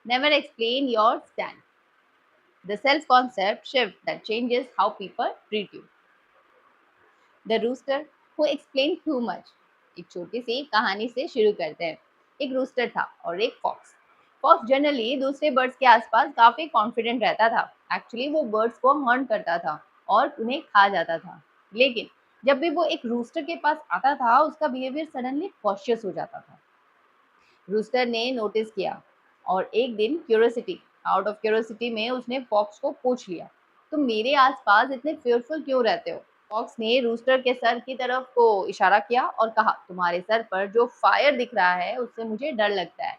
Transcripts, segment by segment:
Never explain your stand. The self concept shift that changes how people treat you. The rooster who explain too much. एक छोटी सी कहानी से शुरू करते हैं। एक रूस्टर था और एक फॉक्स। फॉक्स जनरली दूसरे बर्ड्स के आसपास काफी कॉन्फिडेंट रहता था। एक्चुअली वो बर्ड्स को हर्न करता था और उन्हें खा जाता था। लेकिन जब भी वो एक रूस्टर के पास आता था उसका बिहेवियर सडनली कॉशियस हो जाता था। रूस्टर ने नोटिस किया और एक दिन क्यूरियोसिटी आउट ऑफ क्यूरियोसिटी में उसने फॉक्स को पूछ लिया, तुम मेरे आसपास इतने फेयरफुल क्यों रहते हो? फॉक्स ने रूस्टर के सर की तरफ को इशारा किया और कहा, तुम्हारे सर पर जो फायर दिख रहा है उससे मुझे डर लगता है।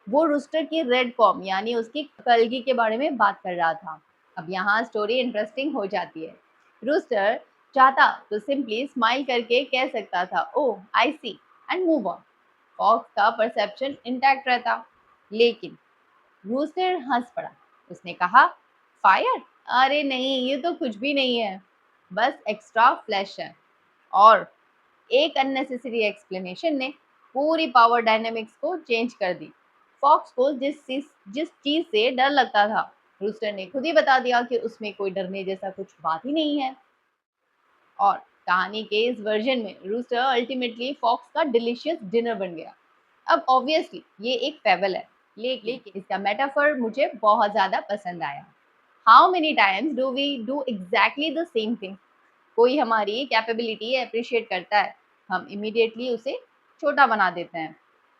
वो रूस्टर की रेड कॉम यानी उसकी कलगी के बारे में बात कर रहा था। अब यहाँ स्टोरी इंटरेस्टिंग हो जाती है। रूस्टर चाहता तो सिंपली स्माइल करके कह सकता था, ओह आई सी, एंड मूव ऑन। फॉक्स का परसेप्शन इंटैक्ट रहता। लेकिन रूस्टर हंस पड़ा। उसने कहा, फायर? अरे नहीं, ये तो कुछ भी नहीं है, बस एक्स्ट्रा फ्लैश है। और एक अननेसेसरी एक्सप्लेनेशन ने पूरी पावर डायनामिक्स को चेंज कर दी। फॉक्स को जिस चीज से डर लगता था, रूस्टर ने खुद ही बता दिया कि उसमें कोई डरने जैसा कुछ बात ही नहीं है। और कहानी के इस वर्जन में रूस्टर अल्टीमेटली फॉक्स का डिलीशियस डिनर बन गया। अब ऑब्वियसली ये एक फेबल है, लेकिन इसका मेटाफर मुझे बहुत ज़्यादा पसंद आया। How many times do we do exactly the same thing? कोई हमारी कैपेबिलिटी अप्रिशिएट करता है, हम इमीडिएटली उसे छोटा बना देते हैं।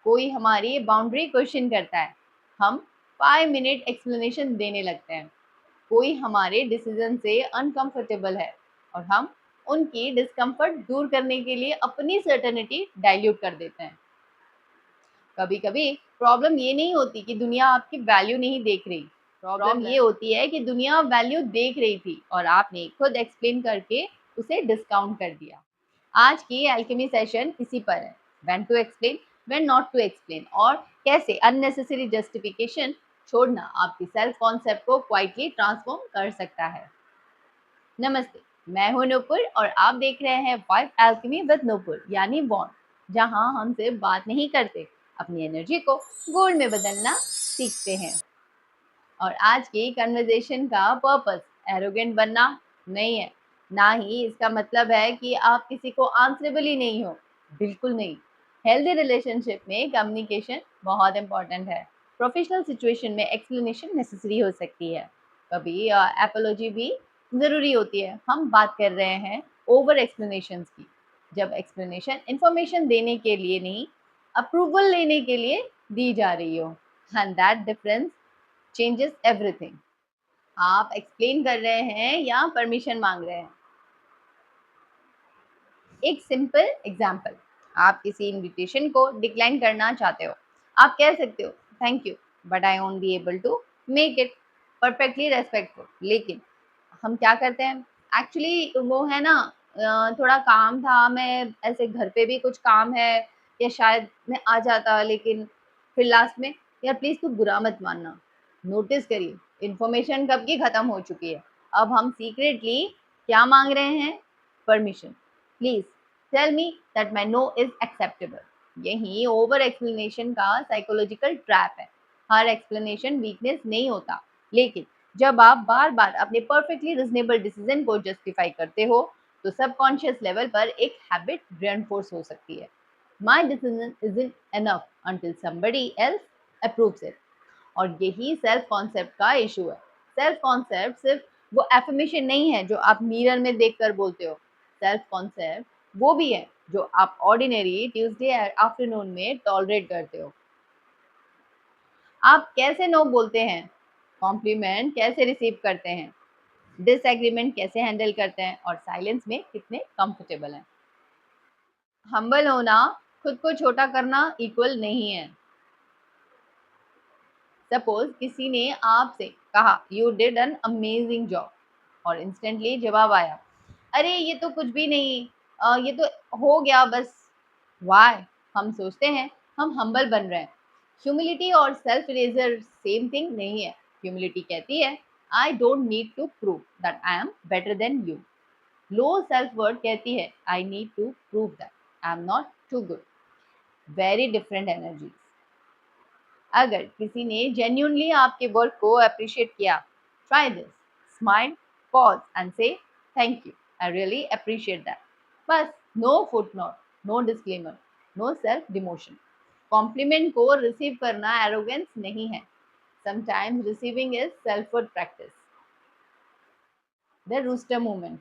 कोई हमारी बाउंड्री क्वेश्चन करता है, हम 5 मिनट एक्सप्लेनेशन देने लगते हैं। कोई हमारे डिसीजन से अनकंफर्टेबल है और हम उनकी डिस्कम्फर्ट दूर करने के लिए अपनी सर्टेनिटी डाइल्यूट कर देते हैं। कभी कभी प्रॉब्लम ये नहीं होती कि दुनिया आपकी वैल्यू नहीं देख रही, प्रॉब्लम ये होती है कि दुनिया वैल्यू देख रही थी और आपने खुद एक्सप्लेन करके उसे डिस्काउंट कर दिया। आज की एल्केमी सेशन इसी पर है। When to explain, when not to explain, और कैसे अननेसेसरी जस्टिफिकेशन छोड़ना आपकी सेल्फ कॉन्सेप्ट को क्वाइटली ट्रांसफॉर्म कर सकता है। नमस्ते, मैं हूं नूपुर और आप देख रहे हैं वाइफ एल्केमी विद नूपुर यानी बॉन्ड, जहां हम सिर्फ बात नहीं करते, अपनी एनर्जी को गोल्ड में बदलना सीखते हैं। और आज की कन्वर्सेशन का पर्पस एरोगेंट बनना नहीं है, ना ही इसका मतलब है कि आप किसी को आंसरेबल ही नहीं हो। बिल्कुल नहीं। हेल्दी रिलेशनशिप में कम्युनिकेशन बहुत इंपॉर्टेंट है। प्रोफेशनल सिचुएशन में एक्सप्लेनेशन नेसेसरी हो सकती है, कभी एपोलॉजी भी ज़रूरी होती है। हम बात कर रहे हैं ओवर एक्सप्लेनेशन की, जब एक्सप्लेनेशन इंफॉर्मेशन देने के लिए नहीं, अप्रूवल लेने के लिए दी जा रही हो। And that difference changes everything. आप एक्सप्लेन कर रहे हैं या परमिशन मांग रहे हैं? एक सिंपल एग्जांपल, आप किसी इनविटेशन को डिक्लाइन करना चाहते हो। आप कह सकते हो, thank you but I won't be able to make it. Perfectly respectful. लेकिन हम क्या करते हैं, एक्चुअली वो है ना, थोड़ा काम था, मैं ऐसे घर पे भी कुछ काम है, या शायद मैं आ जाता, लेकिन फिर लास्ट में, यार प्लीज तू बुरा मत मानना। नोटिस करिए, इन्फॉर्मेशन कब की खत्म हो चुकी है। अब हम सीक्रेटली क्या मांग रहे हैं? Permission. Please tell me that my no is acceptable. यही ओवर एक्सप्लेनेशन का साइकोलॉजिकल ट्रैप है। हर एक्सप्लेनेशन वीकनेस नहीं होता, लेकिन जब आप बार बार अपने परफेक्टली रिजनेबल डिसीजन को जस्टिफाई करते हो तो सबकॉन्शियस लेवल पर एक हैबिट रेनफोर्स हो सकती है। My decision is in enough until somebody else approves it. और यही सेल्फ कॉन्सेप्ट का इशू है। सेल्फ कॉन्सेप्ट सिर्फ वो एफर्मेशन नहीं है जो आप मिरर में देखकर बोलते हो। सेल्फ कॉन्सेप्ट वो भी है जो आप ऑर्डिनरी ट्यूसडे आफ्टरनून में टॉलरेट करते हो। आप कैसे नो बोलते हैं, कॉम्प्लीमेंट कैसे रिसीव करते हैं, डिसएग्रीमेंट कैसे हैंडल करते हैं, और साइलेंस में कितने कंफर्टेबल हैं। हम्बल होना खुद को छोटा करना इक्वल नहीं है। सपोज किसी ने आपसे कहा, you did an amazing job, और इंस्टेंटली जवाब आया, अरे ये तो कुछ भी नहीं, ये तो हो गया बस। वाई? हम सोचते हैं हम हम्बल बन रहे हैं। ह्यूमिलिटी और सेल्फ इरेजर सेम थिंग नहीं है। ह्यूमिलिटी कहती है, I don't need to prove that I am better than you. Low self worth कहती है, I need to prove that I am not too good. Very different energy. अगर किसी ने genuinely आपके वर्क को अप्रिशिएट किया, try this, smile, pause and say thank you, I really appreciate that. बस, no footnote, no disclaimer, no self demotion. Compliment को receive करना arrogance नहीं है, sometimes receiving is self worth practice. The rooster movement.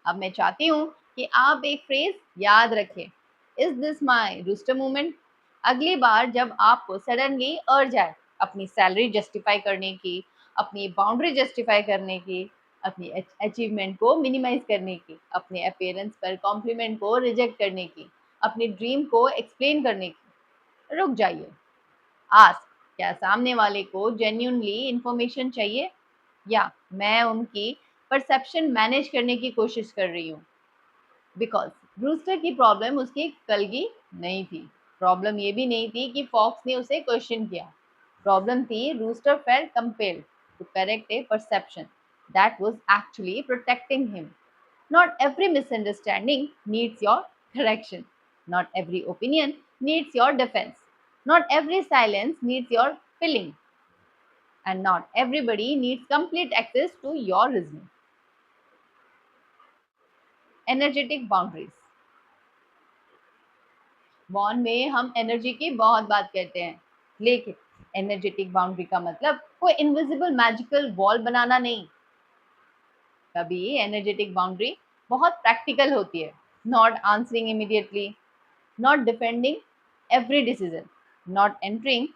अब मैं चाहती हूँ कि आप एक फ्रेज याद रखें, is this my rooster movement. अगली बार जब आपको सडनली अर्ज आए अपनी सैलरी जस्टिफाई करने की, अपनी बाउंड्री जस्टिफाई करने की, अपनी अचीवमेंट को मिनिमाइज करने की, अपने अपीयरेंस पर कॉम्प्लीमेंट को रिजेक्ट करने की, अपनी ड्रीम को एक्सप्लेन करने की, रुक जाइए। आस्क, क्या सामने वाले को जेन्यूनली इंफॉर्मेशन चाहिए, या मैं उनकी परसेप्शन मैनेज करने की कोशिश कर रही हूँ। बिकॉज ब्रूस्टर की प्रॉब्लम उसकी कलगी नहीं थी। प्रॉब्लम ये भी नहीं थी कि फॉक्स ने उसे क्वेश्चन किया। प्रॉब्लम थी rooster felt compelled to correct a perception that was actually protecting him. Not every misunderstanding needs your correction, not every opinion needs your defence, not every silence needs your filling, and not everybody needs complete access to your reasoning. Energetic boundaries. Bond में हम energy की बहुत बात करते हैं, लेकिन energetic boundary का मतलब कोई इनविजिबल मैजिकल वॉल बनाना नहीं। कभी एनर्जेटिक बाउंड्री बहुत प्रैक्टिकल होती है। Not answering immediately, not defending every decision, not entering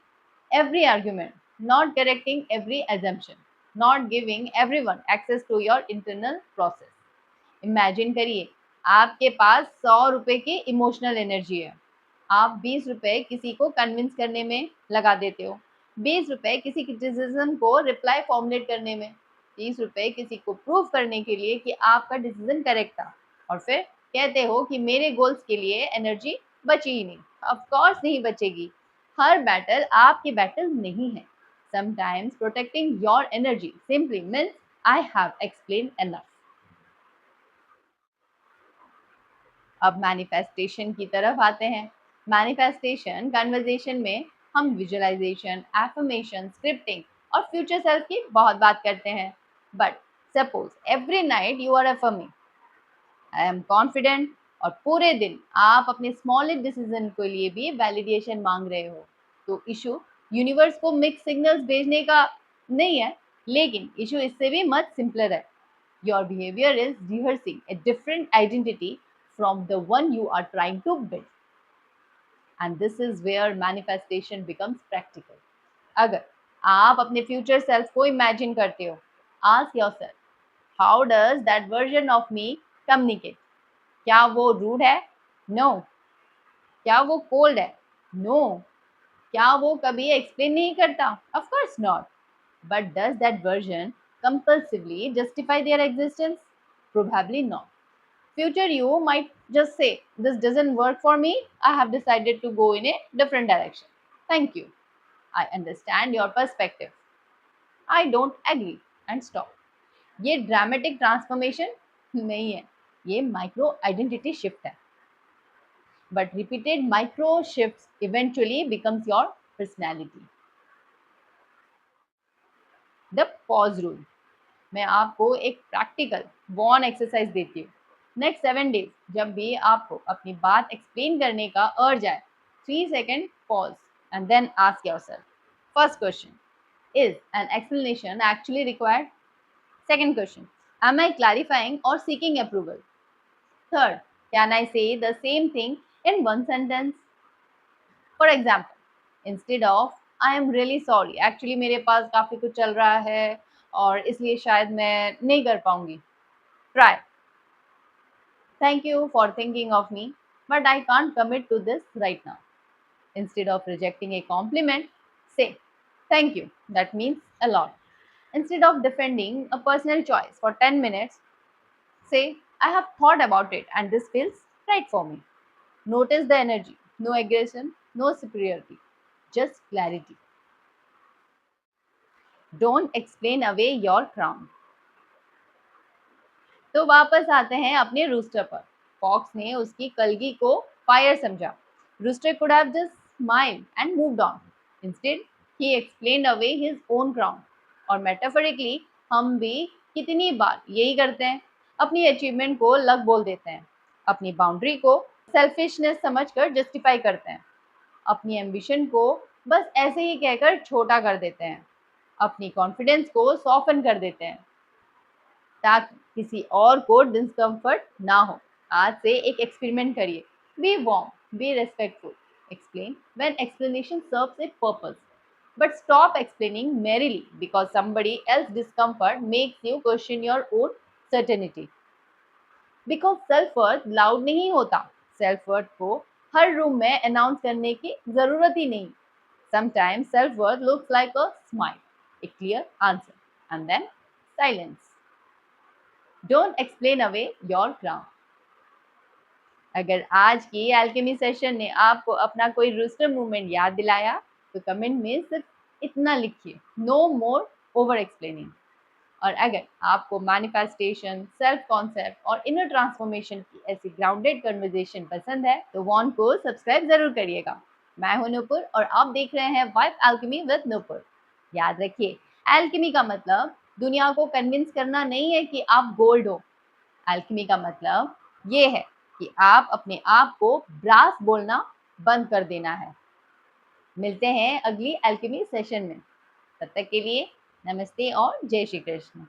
every argument, not correcting every assumption, not giving everyone access to your internal process. Imagine करिए, आपके पास 100 रुपए की इमोशनल एनर्जी है। आप 20 रुपए किसी को कन्विंस करने में लगा देते हो, 20 रुपए किसी क्रिटिसिज्म को रिप्लाई फॉर्मुलेट करने में, 30 रुपए किसी को प्रूव करने के लिए कि आपका डिसीजन करेक्ट था, और फिर कहते हो कि मेरे गोल्स के लिए एनर्जी बची ही नहीं। ऑफ कोर्स नहीं बचेगी। हर बैटल आपकी बैटल नहीं है। Sometimes protecting your energy simply means I have explain enough. अब मैनिफेस्टेशन की तरफ आते हैं। मैनिफेस्टेशन कन्वर्जेशन में हम विजुअलाइजेशन, एफर्मेशन, स्क्रिप्टिंग और फ्यूचर सेल्फ की बहुत बात करते हैं। But suppose every night you are affirming I am confident, और पूरे दिन आप अपने स्मॉलेस्ट डिसीजन के लिए भी वैलिडेशन मांग रहे हो, तो इशू यूनिवर्स को मिक्स सिग्नल्स भेजने का नहीं है, लेकिन इशू इससे भी मच सिंपलर है। Your behaviour is rehearsing a different identity from the one you are trying to build, and this is where manifestation becomes practical. अगर आप अपने फ्यूचर सेल्फ को इमेजिन करते हो, ask yourself, how does that version of me communicate? क्या वो rude है? No. क्या वो कोल्ड है? नो। क्या वो कभी एक्सप्लेन नहीं करता? Of course not. But does that version compulsively justify their existence? Probably not. Future you might just say, this doesn't work for me, I have decided to go in a different direction. Thank you. I understand your perspective. I don't agree. And stop. ये dramatic transformation नहीं है, ये micro identity shift है। But repeated micro shift eventually becomes your personality. The pause rule. मैं आपको एक practical von exercise देती हूँ। नेक्स्ट 7 डेज जब भी आपको अपनी बात एक्सप्लेन करने का अर्ज आए, 3 second pause and then ask yourself. First question, is an explanation actually required? Second question, am I clarifying और seeking approval? Third, can I say the same thing in one sentence? For example, instead of I am really sorry, actually मेरे पास काफ़ी कुछ चल रहा है और इसलिए शायद मैं नहीं कर पाऊंगी, try, thank you for thinking of me but I can't commit to this right now. Instead of rejecting a compliment, say thank you, that means a lot. Instead of defending a personal choice for 10 minutes, say I have thought about it and this feels right for me. Notice the energy, no aggression, no superiority, just clarity. Don't explain away your crown. तो वापस आते हैं अपने rooster पर। Fox ने उसकी कलगी को fire समझा। Rooster could have just smiled and moved on, Instead, he explained away his own crown. और मेटाफरिकली हम भी कितनी बार यही करते हैं, अपनी अचीवमेंट को लक बोल देते हैं, अपनी बाउंड्री को सेल्फिशनेस समझकर जस्टिफाई करते हैं, अपनी एम्बिशन को बस ऐसे ही कहकर छोटा कर देते हैं, अपनी कॉन्फिडेंस को सॉफन कर देते हैं ताकि किसी और को डिस्कम्फर्ट ना हो। आज से एक एक्सपेरिमेंट करिए, be warm, be respectful, explain when explanation serves a purpose, but stop explaining merely because somebody else's discomfort makes you question your own certainty. Because self worth loud नहीं होता, self worth को हर room में announce करने की जरूरत ही नहीं। Sometimes self worth looks like a smile, a clear answer, and then silence. Don't explain away your crown. अगर आज की एल्केमी सेशन ने आपको अपना कोई रूस्टर मूवमेंट याद दिलाया तो कमेंट में सिर्फ इतना लिखिए, नो मोर ओवर एक्सप्लेनिंग। और अगर आपको मैनिफेस्टेशन, सेल्फ कॉन्सेप्ट और इनर ट्रांसफॉर्मेशन की ऐसी ग्राउंडेड कन्वर्सेशन पसंद है तो वॉन को सब्सक्राइब जरूर करिएगा। मैं हूं नूपुर और आप देख रहे हैं वाइब एल्केमी विद नूपुर। याद रखिए, एल्केमी का मतलब दुनिया को कन्विंस करना नहीं है कि आप गोल्ड हो। एल्केमी का मतलब ये है कि आप अपने आप को ब्रास बोलना बंद कर देना है। मिलते हैं अगली एल्केमी सेशन में। तब तक के लिए नमस्ते और जय श्री कृष्ण।